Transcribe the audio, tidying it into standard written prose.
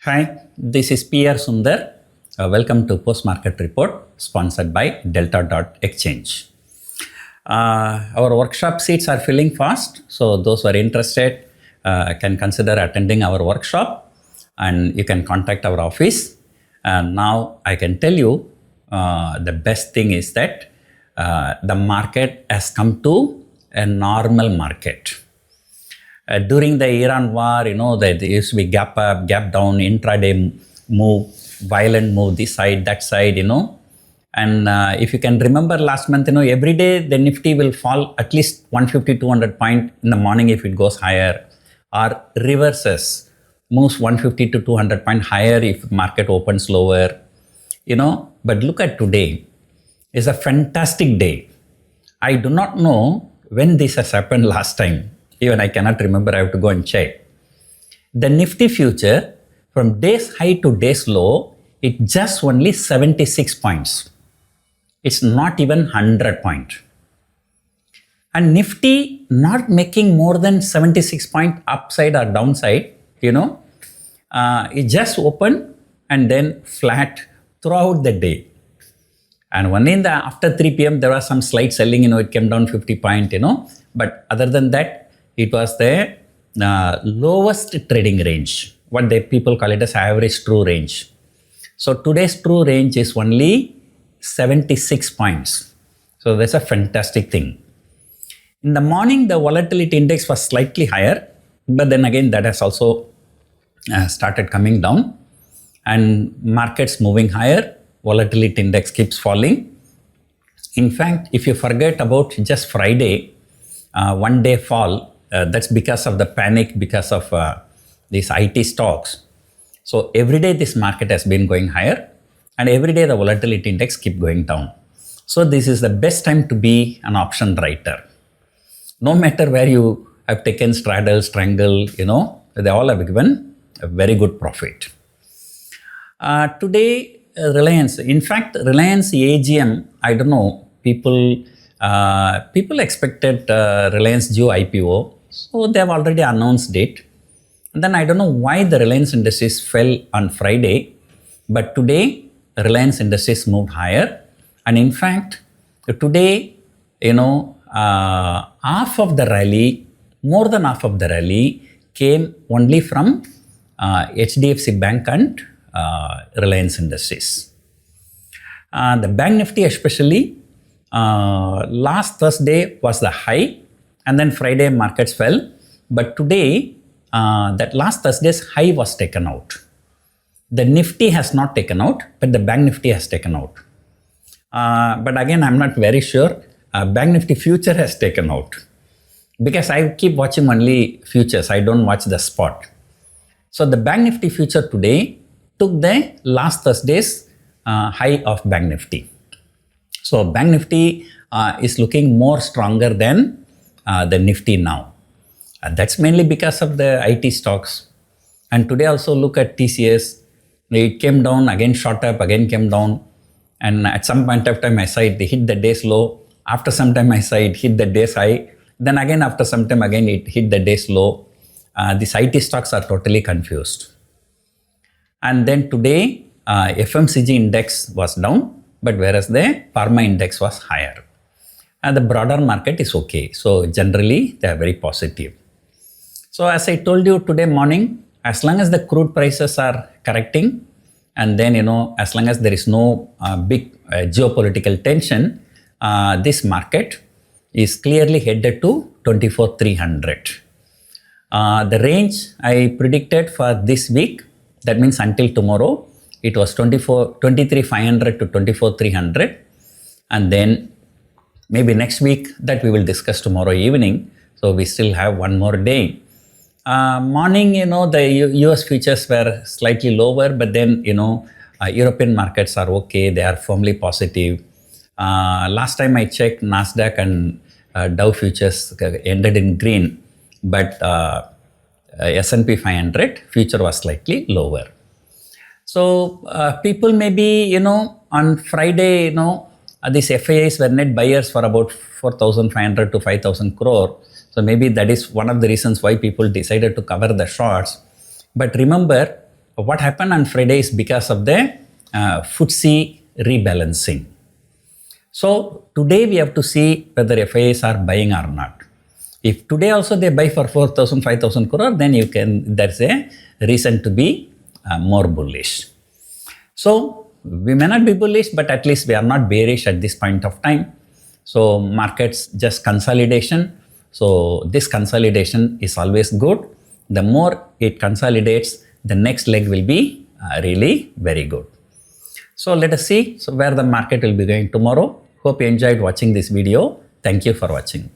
Hi, this is PR Sundar. Welcome to Post Market Report sponsored by Delta.exchange. Our workshop seats are filling fast, so those who are interested can consider attending our workshop and you can contact our office. Now I can tell you the best thing is that the market has come to a normal market. During the Iran war, there used to be gap up, gap down, intraday move, violent move, this side, that side, And if you can remember last month, every day the Nifty will fall at least 150, 200 point in the morning if it goes higher, or reverses, moves 150 to 200 point higher if market opens lower, But look at today. It's a fantastic day. I do not know when this has happened last time. Even I cannot remember, I have to go and check. The Nifty future, from day's high to day's low, it just only 76 points. It's not even 100 points. And Nifty not making more than 76 point upside or downside, it just opened and then flat throughout the day. And only after 3 p.m. there was some slight selling, it came down 50 point, But other than that, it was the lowest trading range, what people call it as average true range. So today's true range is only 76 points. So that's a fantastic thing. In the morning, the volatility index was slightly higher, but then again, that has also started coming down. And markets moving higher, volatility index keeps falling. In fact, if you forget about just Friday, one day fall, that's because of the panic, because of these IT stocks. So every day this market has been going higher and every day the volatility index keep going down. So this is the best time to be an option writer. No matter where you have taken straddle, strangle, they all have given a very good profit. Today, Reliance, in fact, Reliance AGM, I don't know, people expected Reliance Jio IPO. So they have already announced it. And then I don't know why the Reliance Industries fell on Friday, but today Reliance Industries moved higher. And in fact, today, half of the rally, more than half of the rally came only from HDFC Bank and Reliance Industries. The Bank Nifty especially, last Thursday was the high. And then Friday markets fell. But today, that last Thursday's high was taken out. The Nifty has not taken out, but the Bank Nifty has taken out. But again, I'm not very sure. Bank Nifty future has taken out. Because I keep watching only futures. I don't watch the spot. So the Bank Nifty future today took the last Thursday's high of Bank Nifty. So Bank Nifty is looking more stronger than the Nifty now. That's mainly because of the IT stocks. And today also look at TCS. It came down, again shot up, again came down. And at some point of time I saw it hit the day's low. After some time I saw it hit the day's high. Then again after some time again it hit the day's low. These IT stocks are totally confused. And then today FMCG index was down, but whereas the pharma index was higher. And the broader market is okay. So generally, they are very positive. So as I told you today morning, as long as the crude prices are correcting, and then, as long as there is no big geopolitical tension, this market is clearly headed to 24,300. The range I predicted for this week, that means until tomorrow, it was 23,500 to 24,300. And then maybe next week that we will discuss tomorrow evening. So we still have one more day. Morning, the US futures were slightly lower, but then, European markets are okay. They are firmly positive. Last time I checked, Nasdaq and Dow futures ended in green, but S&P 500 future was slightly lower. So people maybe, on Friday, these FIIs were net buyers for about 4,500 to 5,000 crore. So maybe that is one of the reasons why people decided to cover the shorts. But remember, what happened on Friday is because of the FTSE rebalancing. So today we have to see whether FIIs are buying or not. If today also they buy for 4,000, 5,000 crore, then there's a reason to be more bullish. So we may not be bullish, but at least we are not bearish at this point of time. So markets just consolidation. So this consolidation is always good. The more it consolidates, the next leg will be really very good. So let us see where the market will be going tomorrow. Hope you enjoyed watching this video. Thank you for watching.